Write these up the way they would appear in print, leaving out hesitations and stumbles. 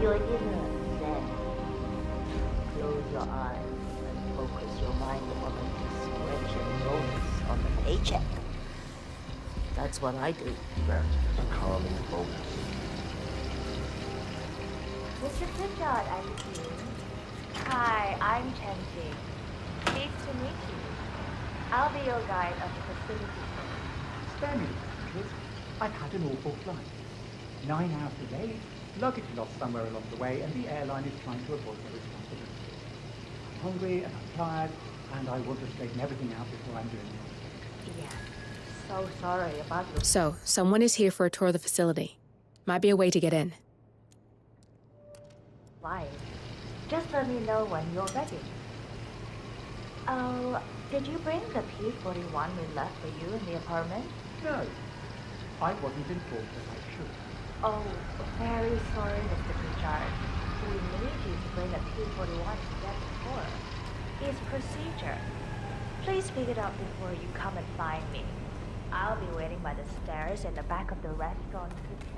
your inner zen. Close your eyes and focus your mind on the discretion bonus on the paycheck. That's what I do. That's just a calming bonus. Mr. Pritchard, I presume. Hi, I'm Chen-Ting. Pleased to meet you. I'll be your guide of the facility. Spare me, kid. I've had an awful flight. 9 hours delayed, luggage lost somewhere along the way, and the airline is trying to avoid their responsibility. I'm hungry and I'm tired, and I want to straighten everything out before I'm doing it. Yeah, so sorry about your... So, someone is here for a tour of the facility. Might be a way to get in. Fine. Just let me know when you're ready. Oh, did you bring the P-41 we left for you in the apartment? No, I wasn't informed that I should. Oh, very sorry, Mr. Pritchard. We need you to bring a P-41 to get the tour. It's procedure. Please pick it up before you come and find me. I'll be waiting by the stairs in the back of the restaurant kitchen.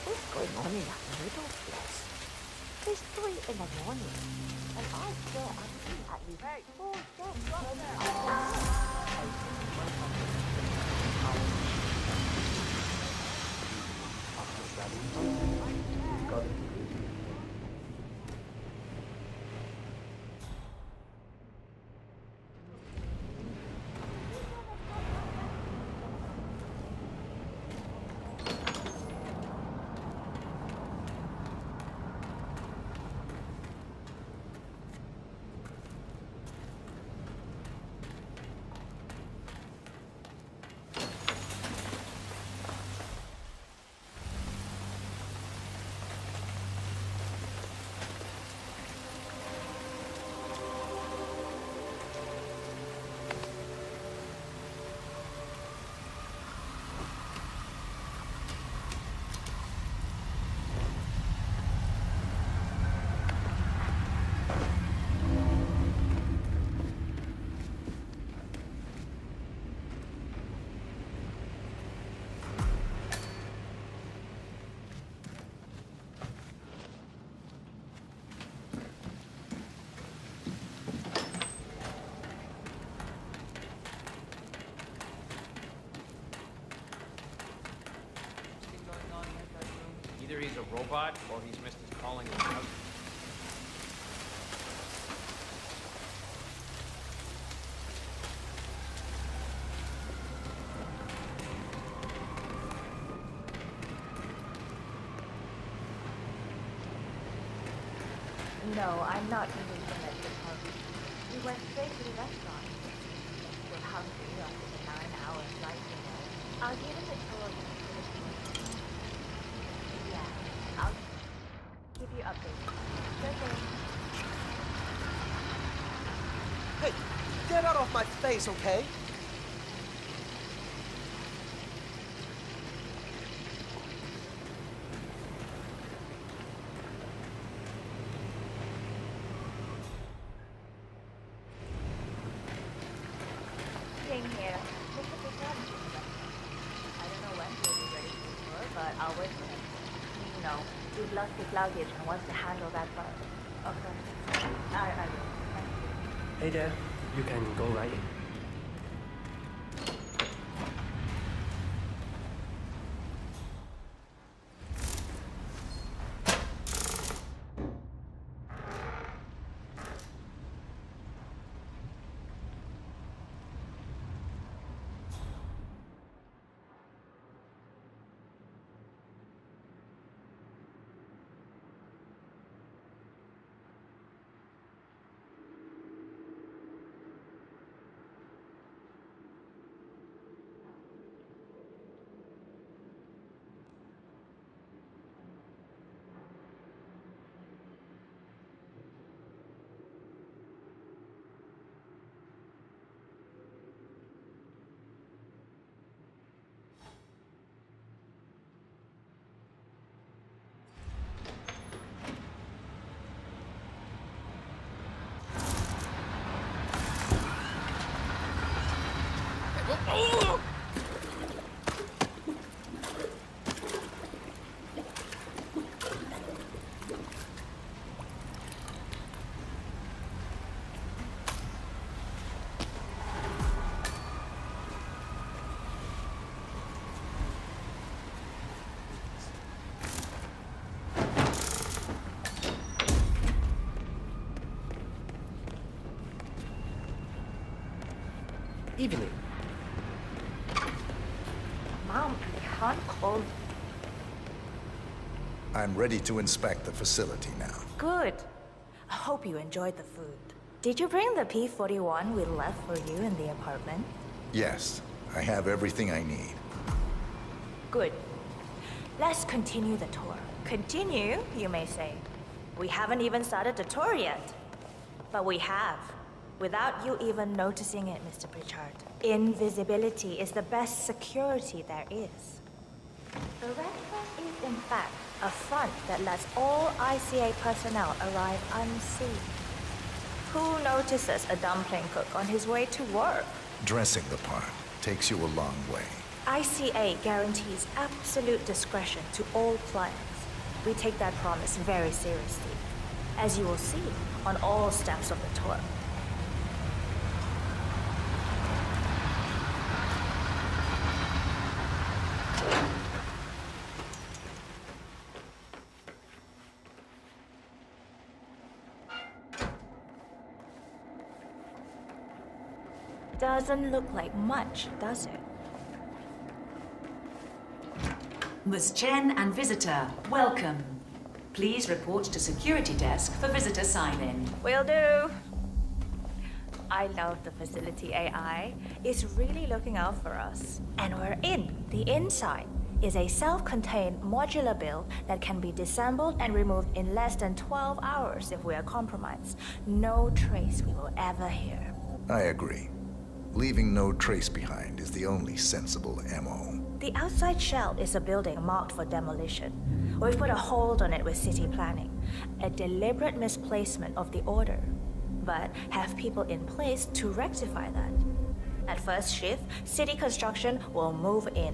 What's going on in that little place? It's 3 in the morning, and I swear I'm seeing at least 4 deaths. Either he's a robot or he's missed his calling in the house. No, I'm not eating from at this party. We went straight to the restaurant. We're hungry after the 9-hour flight, you know. I'll give him a tour of the facility. Yeah, I'll give you updates. Sure thing. Hey, get out of my face, okay? Same here. Look at the sun. I don't know when he'll be ready for the tour, but I'll wait for him. You know, we've lost his luggage and wants to handle that first. Okay. I will. Thank you. Hey there, you can go right in. Evening. Mom, you can't call. I'm ready to inspect the facility now. Good. I hope you enjoyed the food. Did you bring the P-41 we left for you in the apartment? Yes, I have everything I need. Good. Let's continue the tour. Continue, you may say. We haven't even started the tour yet. But we have. Without you even noticing it, Mr. Pritchard. Invisibility is the best security there is. The red front is, in fact, a front that lets all ICA personnel arrive unseen. Who notices a dumpling cook on his way to work? Dressing the part takes you a long way. ICA guarantees absolute discretion to all clients. We take that promise very seriously, as you will see on all steps of the tour. Doesn't look like much, does it? Ms. Chen and visitor, welcome. Please report to security desk for visitor sign-in. Will do. I love the facility AI. It's really looking out for us. And we're in. The inside is a self-contained modular build that can be disassembled and removed in less than 12 hours if we are compromised. No trace we will ever hear. I agree. Leaving no trace behind is the only sensible MO. The outside shell is a building marked for demolition. We've put a hold on it with city planning. A deliberate misplacement of the order. But have people in place to rectify that. At first shift, city construction will move in.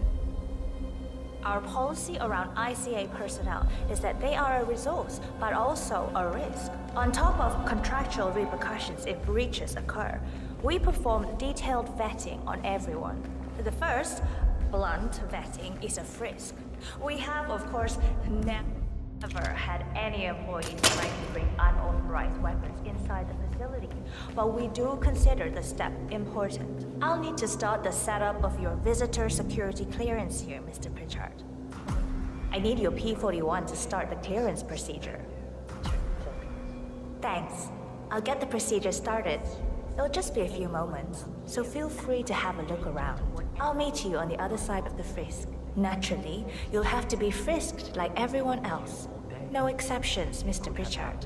Our policy around ICA personnel is that they are a resource, but also a risk. On top of contractual repercussions if breaches occur, we perform detailed vetting on everyone. The first, blunt vetting, is a frisk. We have, of course, never had any employees trying to bring unauthorized weapons inside the facility, but we do consider the step important. I'll need to start the setup of your visitor security clearance here, Mr. Pritchard. I need your P-41 to start the clearance procedure. Thanks. I'll get the procedure started. It'll just be a few moments, so feel free to have a look around. I'll meet you on the other side of the frisk. Naturally, you'll have to be frisked like everyone else. No exceptions, Mr. Pritchard.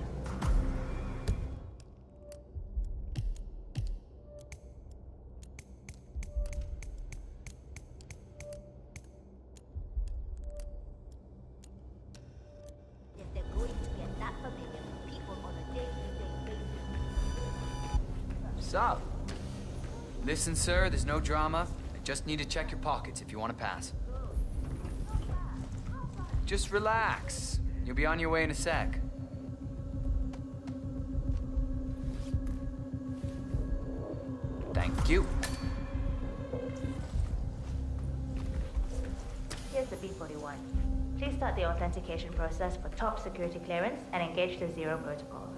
Sup? Listen, sir, there's no drama. I just need to check your pockets if you want to pass. Just relax. You'll be on your way in a sec. Thank you. Here's the B-41. Please start the authentication process for top security clearance and engage the Zero protocol.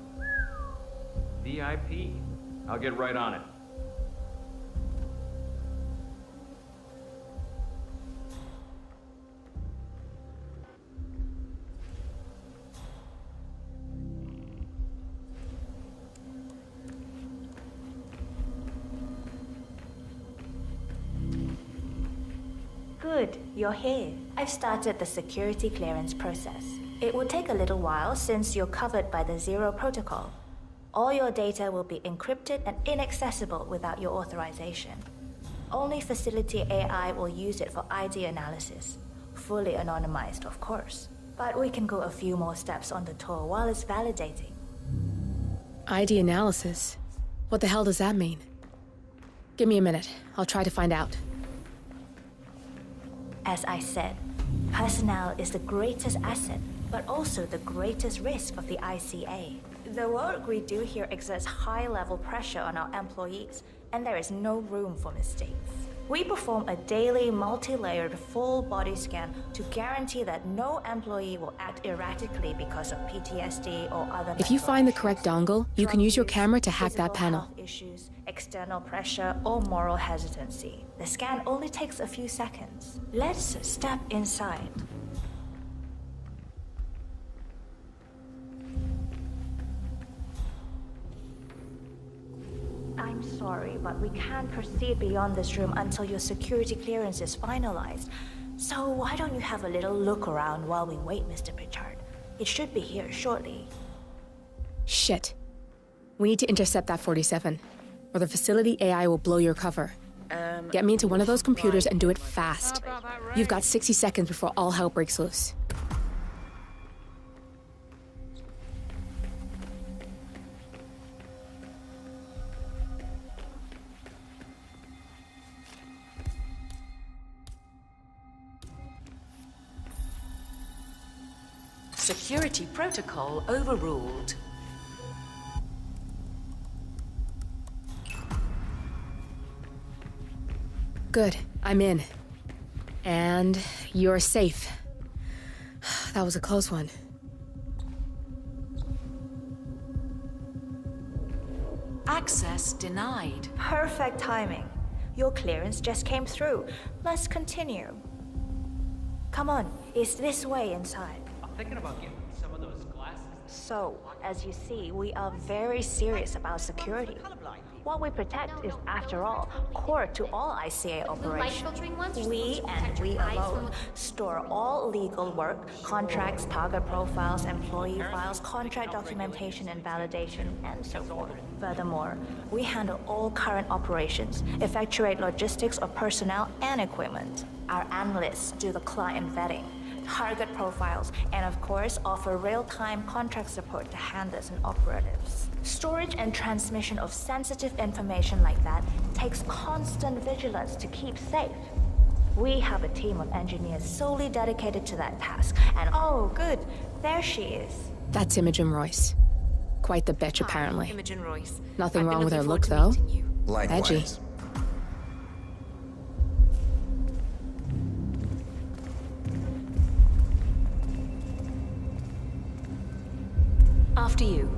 VIP. I'll get right on it. Good, you're here. I've started the security clearance process. It will take a little while since you're covered by the Zero protocol. All your data will be encrypted and inaccessible without your authorization. Only facility AI will use it for ID analysis. Fully anonymized, of course. But we can go a few more steps on the tour while it's validating. ID analysis? What the hell does that mean? Give me a minute. I'll try to find out. As I said, personnel is the greatest asset, but also the greatest risk of the ICA. The work we do here exerts high-level pressure on our employees, and there is no room for mistakes. We perform a daily, multi-layered, full-body scan to guarantee that no employee will act erratically because of PTSD or other. If you find the correct dongle, you can use your camera to hack that panel. Issues, external pressure, or moral hesitancy. The scan only takes a few seconds. Let's step inside. I'm sorry, but we can't proceed beyond this room until your security clearance is finalized. So why don't you have a little look around while we wait, Mr. Pritchard? It should be here shortly. Shit. We need to intercept that 47, or the facility AI will blow your cover. Get me into one of those computers and do it fast. You've got 60 seconds before all hell breaks loose. Security protocol overruled. Good, I'm in. And you're safe. That was a close one. Access denied. Perfect timing. Your clearance just came through. Let's continue. Come on, it's this way inside. Thinking about getting some of those glasses. So, as you see, we are very serious about security. What we protect is, after all, core to all ICA operations. We, and we alone, store all legal work, contracts, target profiles, employee files, contract documentation and validation, and so forth. Furthermore, we handle all current operations, effectuate logistics of personnel and equipment. Our analysts do the client vetting, target profiles, and of course offer real-time contract support to handlers and operatives. Storage and transmission of sensitive information like that takes constant vigilance to keep safe. We have a team of engineers solely dedicated to that task, and oh good, there she is. That's Imogen Royce. Quite the bitch, apparently. Imogen Royce. Nothing wrong with her look, though. Likewise. Edgy. After you.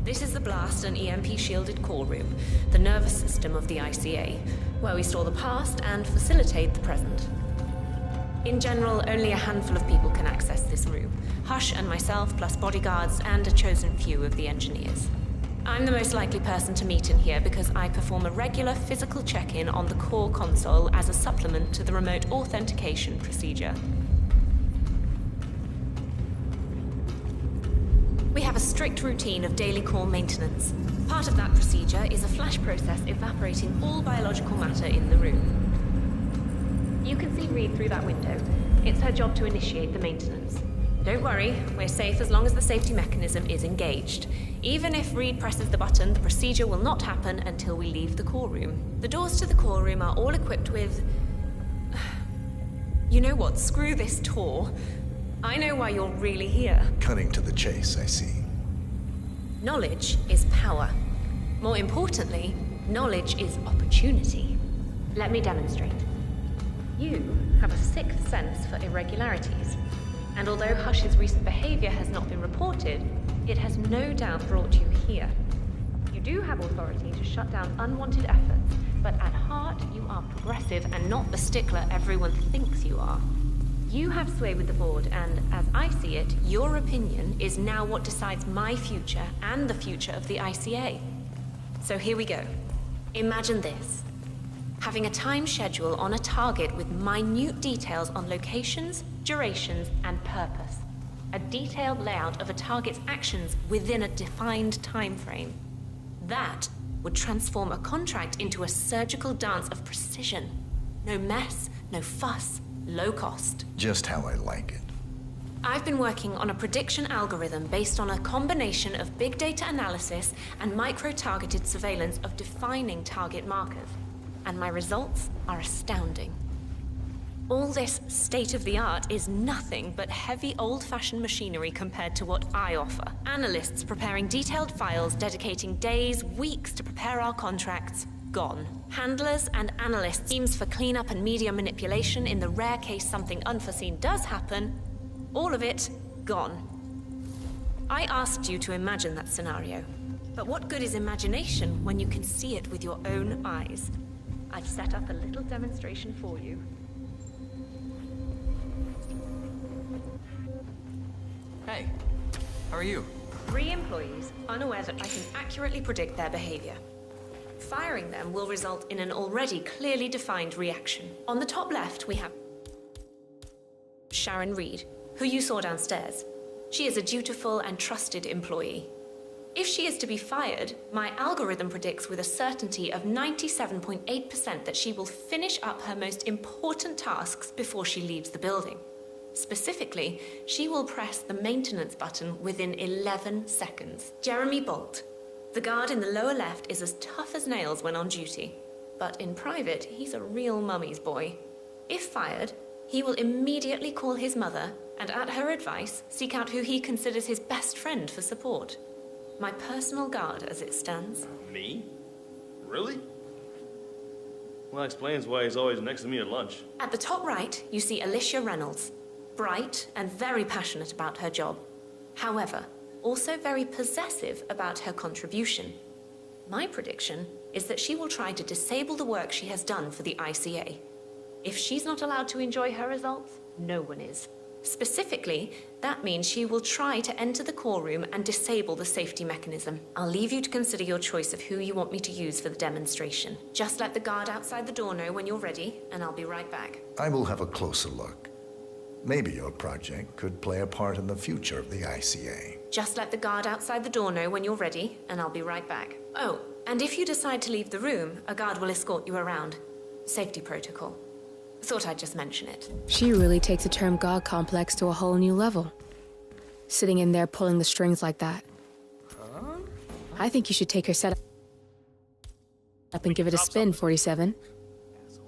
This is the blast and EMP-shielded call room, the nervous system of the ICA, where we store the past and facilitate the present. In general, only a handful of people can access this room. Hush and myself, plus bodyguards and a chosen few of the engineers. I'm the most likely person to meet in here because I perform a regular physical check-in on the core console as a supplement to the remote authentication procedure. We have a strict routine of daily core maintenance. Part of that procedure is a flash process evaporating all biological matter in the room. You can see Reed through that window. It's her job to initiate the maintenance. Don't worry, we're safe as long as the safety mechanism is engaged. Even if Reed presses the button, the procedure will not happen until we leave the core room. The doors to the core room are all equipped with... You know what? Screw this tour. I know why you're really here. Cutting to the chase, I see. Knowledge is power. More importantly, knowledge is opportunity. Let me demonstrate. You have a sixth sense for irregularities. And although Hush's recent behavior has not been reported, it has no doubt brought you here. You do have authority to shut down unwanted efforts, but at heart you are progressive and not the stickler everyone thinks you are. You have sway with the board, and as I see it, your opinion is now what decides my future and the future of the ICA. So here we go. Imagine this. Having a time schedule on a target with minute details on locations, durations, and purpose. A detailed layout of a target's actions within a defined time frame. That would transform a contract into a surgical dance of precision. No mess, no fuss. Low cost. Just how I like it. I've been working on a prediction algorithm based on a combination of big data analysis and micro-targeted surveillance of defining target markers. and my results are astounding. All this state-of-the-art is nothing but heavy old-fashioned machinery compared to what I offer. Analysts preparing detailed files, dedicating days, weeks to prepare our contracts, gone. Handlers and analysts, teams for cleanup and media manipulation in the rare case something unforeseen does happen, all of it, gone. I asked you to imagine that scenario, but what good is imagination when you can see it with your own eyes? I've set up a little demonstration for you. Hey, how are you? 3 employees, unaware that I can accurately predict their behavior. Firing them will result in an already clearly defined reaction. On the top left, we have Sharon Reed, who you saw downstairs. She is a dutiful and trusted employee. If she is to be fired, my algorithm predicts with a certainty of 97.8% that she will finish up her most important tasks before she leaves the building. Specifically, she will press the maintenance button within 11 seconds. Jeremy Bolt, the guard in the lower left, is as tough as nails when on duty. But in private, he's a real mummy's boy. If fired, he will immediately call his mother and, at her advice, seek out who he considers his best friend for support. My personal guard, as it stands. Me? Really? Well, that explains why he's always next to me at lunch. At the top right, you see Alicia Reynolds. Bright and very passionate about her job. However, also very possessive about her contribution. My prediction is that she will try to disable the work she has done for the ICA. If she's not allowed to enjoy her results, no one is. Specifically, that means she will try to enter the core room and disable the safety mechanism. I'll leave you to consider your choice of who you want me to use for the demonstration. Just let the guard outside the door know when you're ready, and I'll be right back. I will have a closer look. Maybe your project could play a part in the future of the ICA. Just let the guard outside the door know when you're ready, and I'll be right back. Oh, and if you decide to leave the room, a guard will escort you around. Safety protocol. Thought I'd just mention it. She really takes the term God complex to a whole new level. Sitting in there pulling the strings like that. Huh? I think you should take her setup and give it a spin, 47.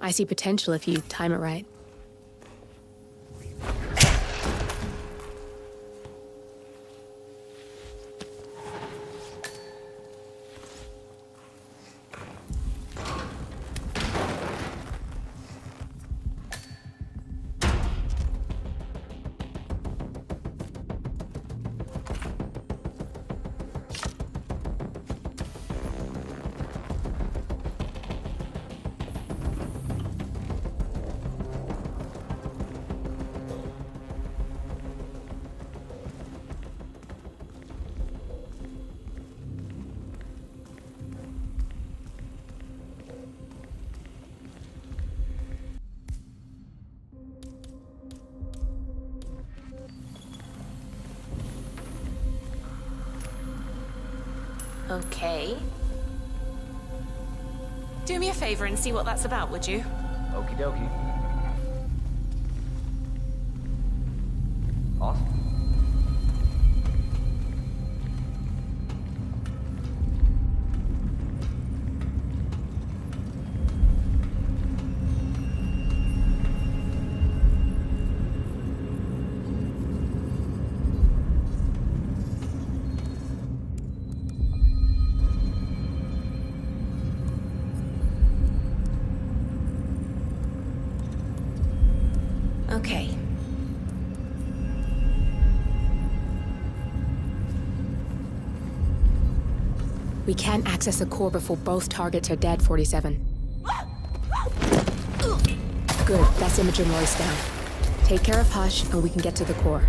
I see potential if you time it right. Okay. Do me a favor and see what that's about, would you? Okie dokie. Awesome. Okay. We can't access the core before both targets are dead, 47. Good, that's Imogen Royce down. Take care of Hush, and we can get to the core.